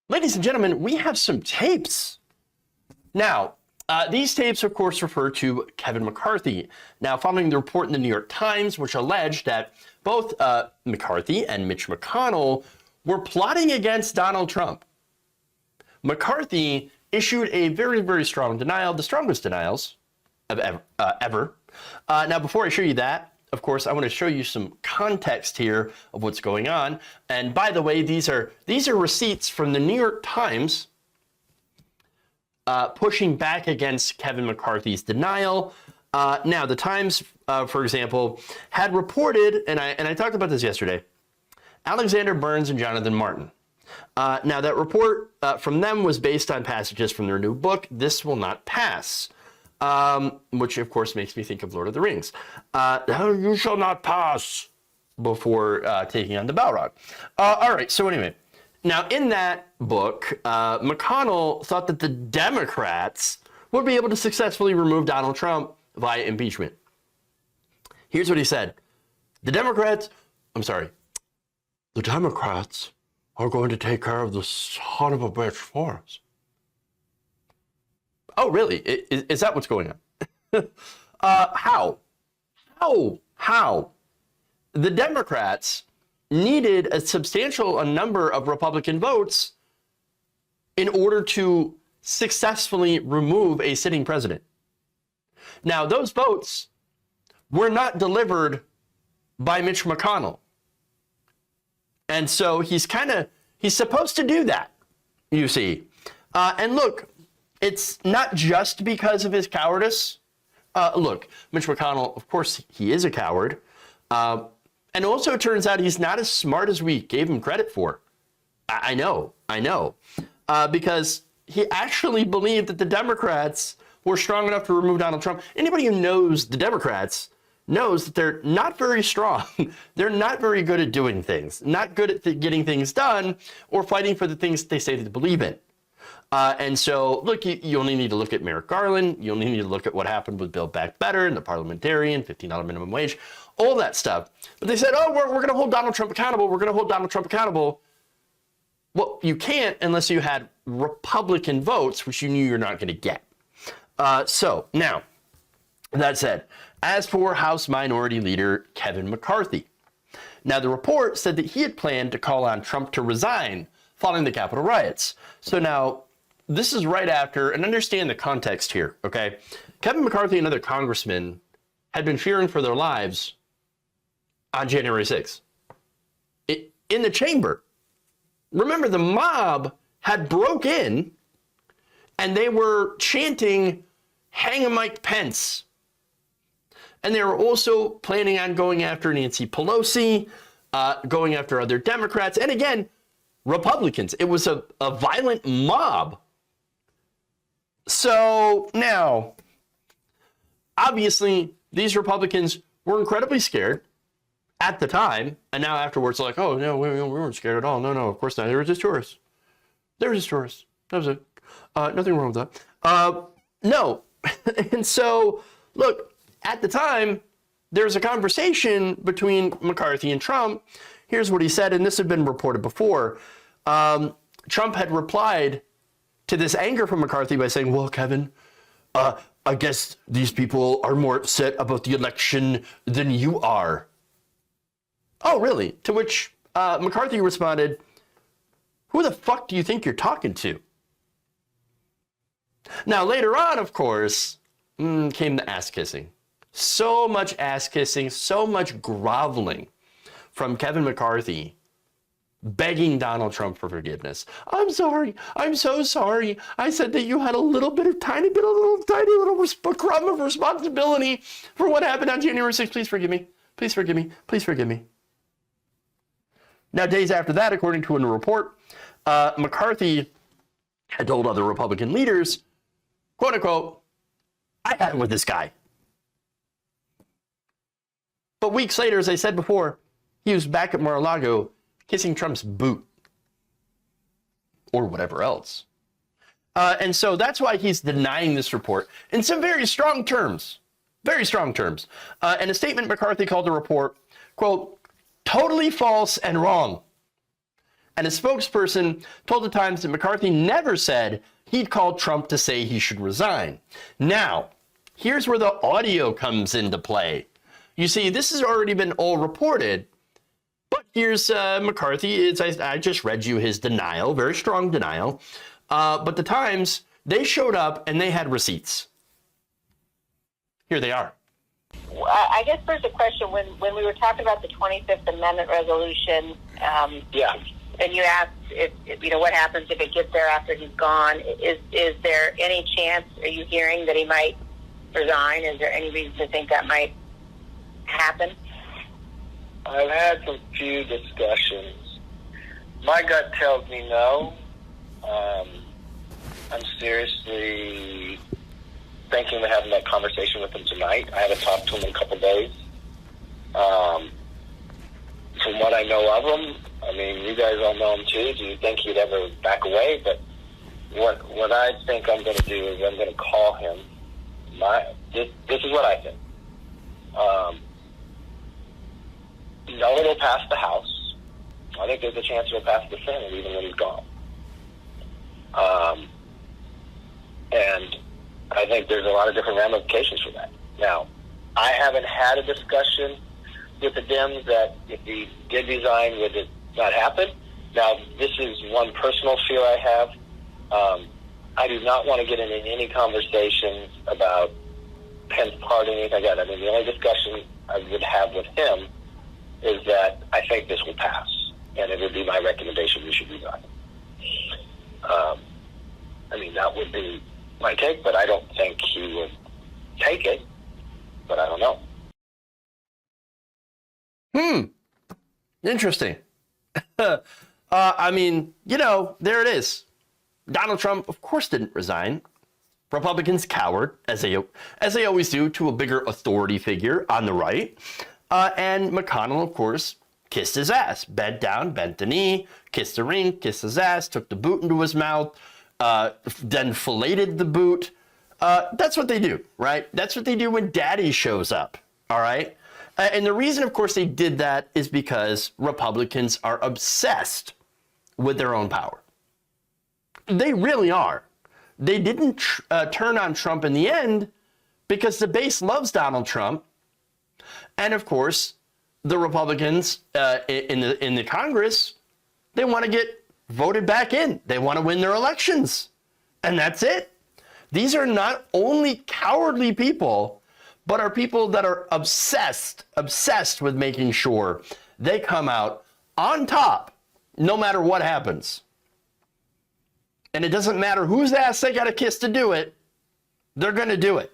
Ladies and gentlemen, we have some tapes. Now, these tapes, of course, refer to Kevin McCarthy. Now, following the report in the New York Times, which alleged that both McCarthy and Mitch McConnell were plotting against Donald Trump, McCarthy issued a very, very strong denial, the strongest denials of ever. Now, before I show you that, of course, I want to show you some context here of what's going on. And by the way, these are receipts from the New York Times pushing back against Kevin McCarthy's denial. Now, the Times, for example, had reported, and I talked about this yesterday, Alexander Burns and Jonathan Martin. Now, that report from them was based on passages from their new book, This Will Not Pass, which, of course, makes me think of Lord of the Rings. You shall not pass, before taking on the Balrog. All right, so anyway, now in that book, McConnell thought that the Democrats would be able to successfully remove Donald Trump via impeachment. Here's what he said. The Democrats are going to take care of the son of a bitch for us. Oh, really? Is that what's going on? How? The Democrats needed a substantial number of Republican votes in order to successfully remove a sitting president. Now, those votes were not delivered by Mitch McConnell. And so he's supposed to do that, you see. And look, it's not just because of his cowardice. Look, Mitch McConnell, of course, he is a coward. And also it turns out he's not as smart as we gave him credit for. I know. Because he actually believed that the Democrats were strong enough to remove Donald Trump. Anybody who knows the Democrats knows that they're not very strong. They're not very good at doing things, not good at getting things done or fighting for the things they say they believe in. And so, look, you only need to look at Merrick Garland. You only need to look at what happened with Build Back Better and the parliamentarian, $15 minimum wage, all that stuff. But they said, oh, we're going to hold Donald Trump accountable. We're going to hold Donald Trump accountable. Well, you can't unless you had Republican votes, which you knew you're not going to get. So now, that said, as for House Minority Leader Kevin McCarthy, now the report said that he had planned to call on Trump to resign following the Capitol riots. So now, this is right after, and understand the context here, okay? Kevin McCarthy and other congressmen had been fearing for their lives on January 6th in the chamber. Remember, the mob had broke in and they were chanting, "Hang a Mike Pence." And they were also planning on going after Nancy Pelosi, going after other Democrats, and again, Republicans. It was a violent mob. So now, obviously, these Republicans were incredibly scared at the time, and now afterwards, like, oh, no, we weren't scared at all. No, of course not. They were just tourists. That was it. Nothing wrong with that. No. And so, look, at the time, there's a conversation between McCarthy and Trump. Here's what he said, and this had been reported before. Trump had replied to this anger from McCarthy by saying, well, Kevin, I guess these people are more upset about the election than you are. Oh, really? To which McCarthy responded, who the fuck do you think you're talking to? Now, later on, of course, came the ass kissing. So much ass kissing, so much groveling from Kevin McCarthy, begging Donald Trump for forgiveness. I'm sorry. I'm so sorry. I said that you had a little bit of tiny little crumb of responsibility for what happened on January 6th. Please forgive me. Please forgive me. Please forgive me. Now, days after that, according to a report, McCarthy had told other Republican leaders, quote unquote, I had it with this guy. But weeks later, as I said before, he was back at Mar-a-Lago kissing Trump's boot or whatever else. And so that's why he's denying this report in some very strong terms, In a statement, McCarthy called the report, quote, totally false and wrong. And a spokesperson told the Times that McCarthy never said he'd called Trump to say he should resign. Now, here's where the audio comes into play. You see, this has already been all reported, but here's McCarthy. I just read you his denial, very strong denial. But the Times, they showed up and they had receipts. Here they are. I guess there's a question when we were talking about the 25th Amendment resolution. And you asked if what happens if it gets there after he's gone. Is there any chance? Are you hearing that he might resign? Is there any reason to think that might happen? I've had some few discussions. My gut tells me no. I'm seriously thinking of having that conversation with him tonight. I haven't talked to him in a couple of days. From what I know of him, I mean, you guys all know him too. Do you think he'd ever back away? But what I think I'm going to do is I'm going to call him. This is what I think. No, it'll pass the House. I think there's a chance it'll pass the Senate even when he's gone. And I think there's a lot of different ramifications for that. Now, I haven't had a discussion with the Dems that if he did resign, would it not happen? Now, this is one personal fear I have. I do not want to get into any conversations about Pence party or anything like that. I mean, the only discussion I would have with him is that I think this will pass, and it would be my recommendation we should resign. I mean, that would be my take, but I don't think he would take it, but I don't know. Interesting. I mean, there it is. Donald Trump, of course, didn't resign. Republicans cowered, as they always do, to a bigger authority figure on the right. And McConnell, of course, kissed his ass, bent down, bent the knee, kissed the ring, kissed his ass, took the boot into his mouth, then filleted the boot. That's what they do, right? That's what they do when daddy shows up, all right? And the reason, of course, they did that is because Republicans are obsessed with their own power. They really are. They didn't turn on Trump in the end because the base loves Donald Trump. And of course, the Republicans in the Congress, they want to get voted back in. They want to win their elections. And that's it. These are not only cowardly people, but are people that are obsessed with making sure they come out on top no matter what happens. And it doesn't matter whose ass they got to kiss to do it. They're going to do it.